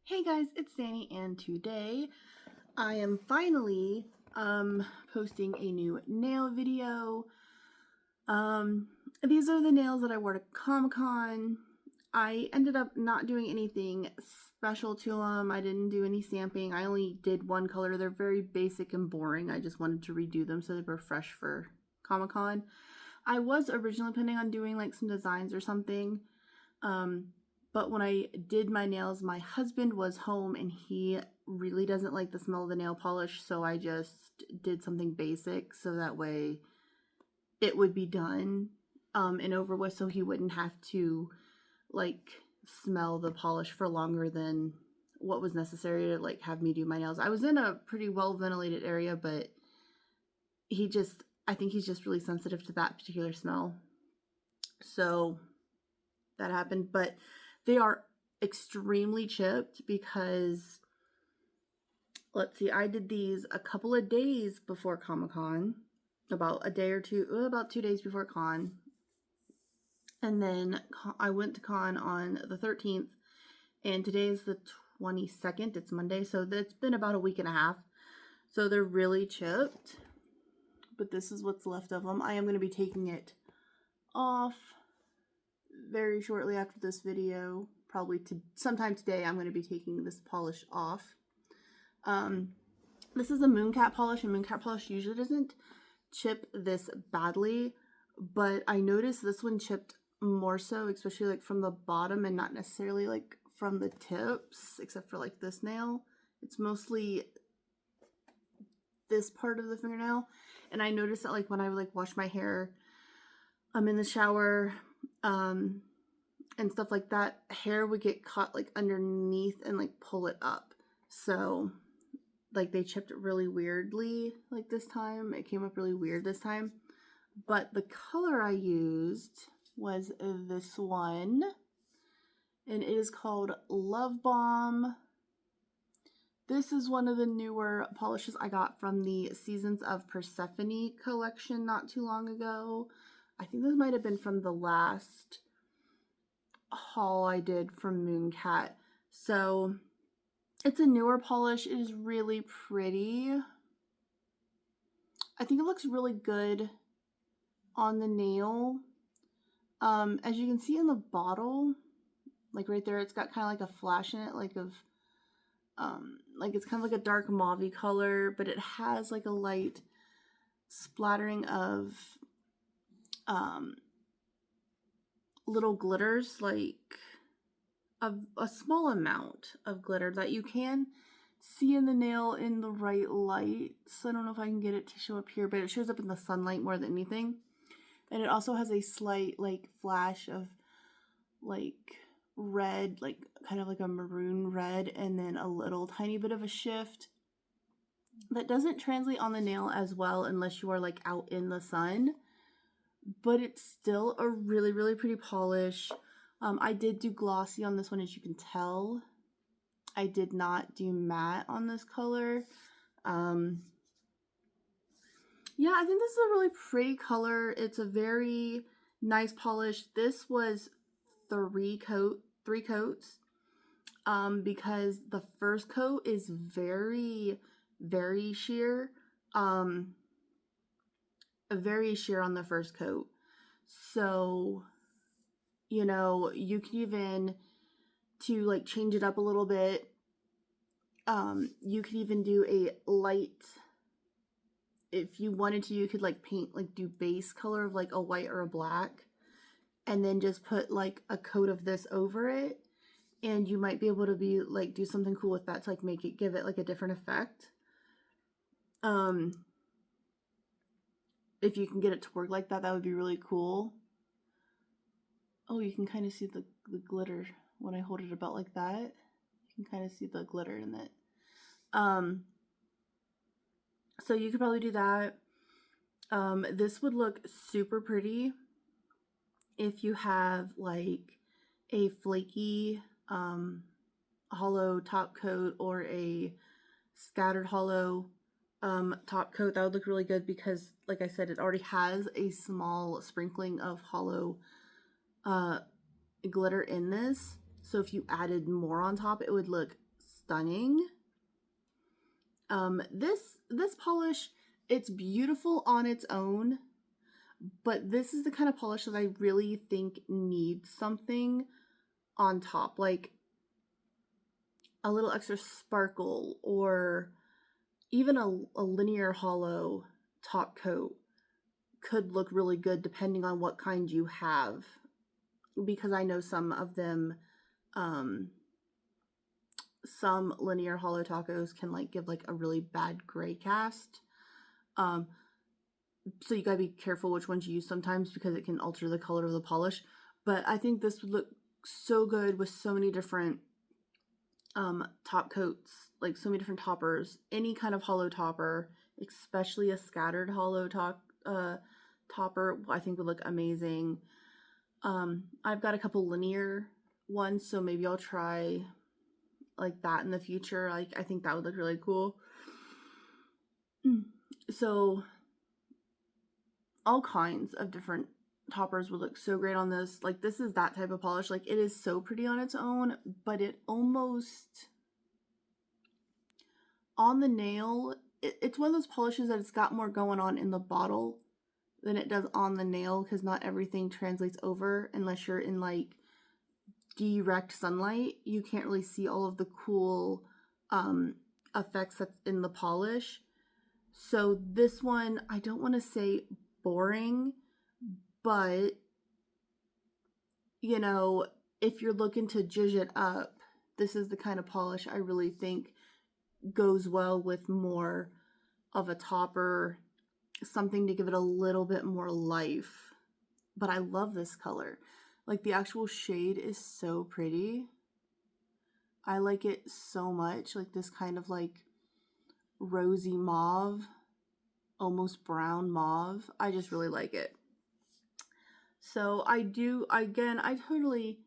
Hey guys, it's Sandy, and today I am finally posting a new nail video. These are the nails that I wore to Comic-Con. I ended up not doing anything special to them. I didn't do any stamping. I only did one color. They're very basic and boring. I just wanted to redo them so they were fresh for Comic-Con. I was originally planning on doing like some designs or something. But when I did my nails, my husband was home and he really doesn't like the smell of the nail polish, so I just did something basic so that way it would be done and over with, so he wouldn't have to like smell the polish for longer than what was necessary to like have me do my nails. I was in a pretty well ventilated area, but I think he's just really sensitive to that particular smell. So that happened, but they are extremely chipped because, let's see, I did these a couple of days before Comic-Con, about 2 days before con. And then I went to con on the 13th, and today is the 22nd. It's Monday, so it's been about a week and a half. So they're really chipped, but this is what's left of them. I am going to be taking it off very shortly after this video. Probably sometime today I'm going to be taking this polish off. This is a mooncat polish, and mooncat polish usually doesn't chip this badly, but I noticed this one chipped more so, especially like from the bottom and not necessarily like from the tips, except for like this nail. It's mostly this part of the fingernail, and I noticed that like when I would like wash my hair in the shower and stuff like that, hair would get caught like underneath and like pull it up. So like they chipped it really weirdly like this time. It came up really weird this time. But the color I used was this one, and it is called Love Bomb. This is one of the newer polishes I got from the Seasons of Persephone collection not too long ago. I think this might have been from the last haul I did from Mooncat. So it's a newer polish. It is really pretty. I think it looks really good on the nail. As you can see in the bottle, like right there, it's got kind of like a flash in it, like it's kind of like a dark mauve color, but it has like a light splattering of little glitters, like a small amount of glitter that you can see in the nail in the right light. So I don't know if I can get it to show up here, but it shows up in the sunlight more than anything. And it also has a slight like flash of like red, like kind of like a maroon red, and then a little tiny bit of a shift that doesn't translate on the nail as well unless you are like out in the sun. But it's still a really, really pretty polish. I did do glossy on this one, as you can tell. I did not do matte on this color. Yeah, I think this is a really pretty color. It's a very nice polish. This was three coats, because the first coat is very, very sheer. Very sheer on the first coat. So, you know, you can even, to like change it up a little bit, you could even do a light, if you wanted to, you could like paint, like do base color of like a white or a black, and then just put like a coat of this over it, and you might be able to be like do something cool with that to like give it like a different effect. If you can get it to work like that, that would be really cool. Oh, you can kind of see the glitter when I hold it about like that. You can kind of see the glitter in it. So you could probably do that. This would look super pretty if you have like a flaky hollow top coat or a scattered hollow top coat. That would look really good because, like I said, it already has a small sprinkling of hollow glitter in this. So if you added more on top, it would look stunning. This polish, it's beautiful on its own, but this is the kind of polish that I really think needs something on top, like a little extra sparkle, or even a linear holo top coat could look really good depending on what kind you have, because I know some of them, some linear holo tacos can like give like a really bad gray cast. So you gotta be careful which ones you use sometimes, because it can alter the color of the polish. But I think this would look so good with so many different top coats, like so many different toppers. Any kind of holo topper, especially a scattered holo topper, I think would look amazing. I've got a couple linear ones, so maybe I'll try like that in the future. Like, I think that would look really cool. So all kinds of different toppers would look so great on this. Like, this is that type of polish. Like, it is so pretty on its own, but it almost, on the nail, it's one of those polishes that it's got more going on in the bottle than it does on the nail, because not everything translates over unless you're in like direct sunlight. You can't really see all of the cool effects that's in the polish. So this one, I don't want to say boring, but you know, if you're looking to zhuzh it up, this is the kind of polish I really think goes well with more of a topper, something to give it a little bit more life. But I love this color. Like, the actual shade is so pretty. I like it so much. Like, this kind of like rosy mauve, almost brown mauve. I just really like it. So I totally,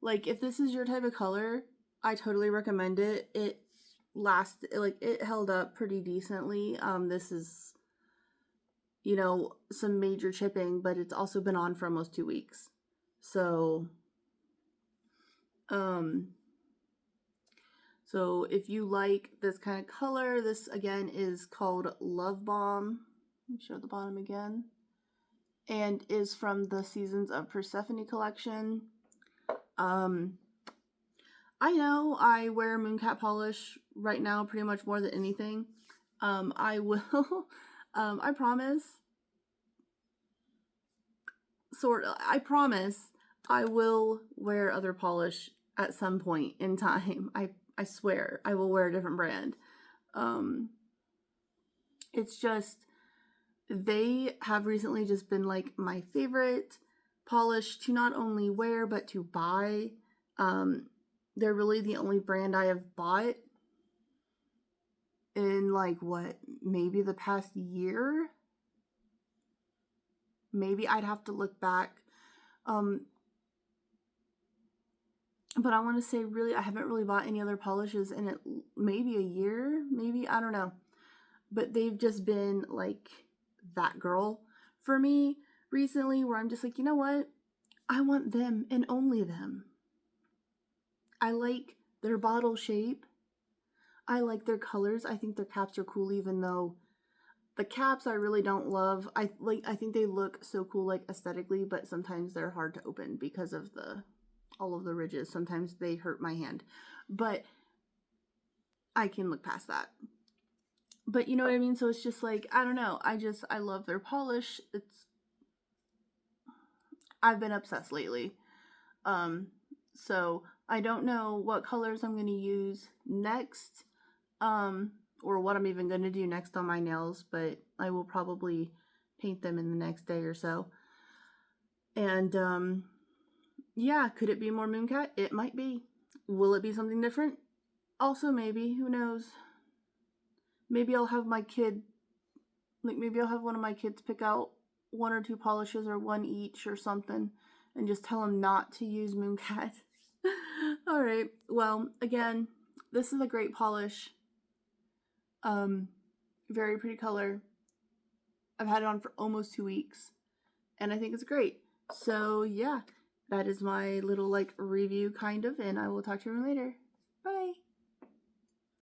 like, if this is your type of color, I totally recommend it. It held up pretty decently. This is, you know, some major chipping, but it's also been on for almost 2 weeks. So, so if you like this kind of color, this again is called Love Bomb. Let me show the bottom again. And is from the Seasons of Persephone collection. I know I wear mooncat polish right now pretty much more than anything. I will, I promise I will wear other polish at some point in time. I swear I will wear a different brand. It's just, they have recently just been like my favorite polish to not only wear but to buy. They're really the only brand I have bought in like, what, maybe the past year? Maybe I'd have to look back. But I want to say, really, I haven't really bought any other polishes in it, maybe a year, maybe, I don't know. But they've just been like that girl for me recently, where I'm just like, you know what? I want them and only them. I like their bottle shape. I like their colors. I think their caps are cool, even though the caps I really don't love. I think they look so cool, like, aesthetically, but sometimes they're hard to open because of all of the ridges. Sometimes they hurt my hand, but I can look past that. But you know what I mean? So it's just like, I don't know. I love their polish. I've been obsessed lately. So I don't know what colors I'm going to use next, or what I'm even going to do next on my nails, but I will probably paint them in the next day or so. And, yeah, could it be more mooncat? It might be. Will it be something different? Also, maybe. Who knows? Maybe I'll have my kid, like, maybe I'll have one of my kids pick out 1 or 2 polishes, or 1 each or something, and just tell them not to use mooncat. Alright, well, again, this is a great polish. Very pretty color. I've had it on for almost 2 weeks, and I think it's great. So, yeah, that is my little, like, review, kind of, and I will talk to you later. Bye!